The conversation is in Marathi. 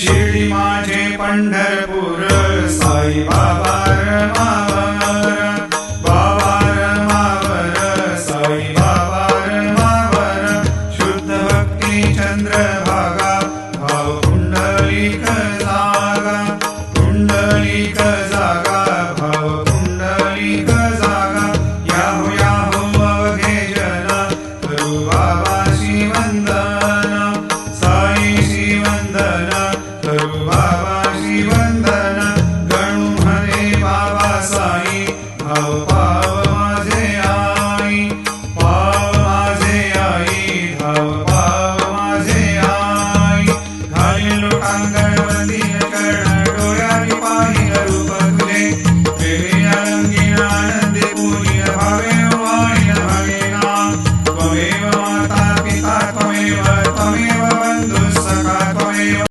शिर्डी माझे पंढरपूर साई बाबा रमावर बाबा रमावर साई बाबा रमावर शुद्ध भक्ती चंद्रभागा भाव पुंडलिक जागा पुंडलिक जागा भाव पुंडलिक जागा याहो याहो अवघे जना करू बाबाशी वंदना साईशी वंदना करू बाबाशी वंदना गणू म्हणे बाबा साई भाव पाव माझे आई पाव माझे आई भाव पाव माझे आई घालीलो टांगण वंदीन कर्ण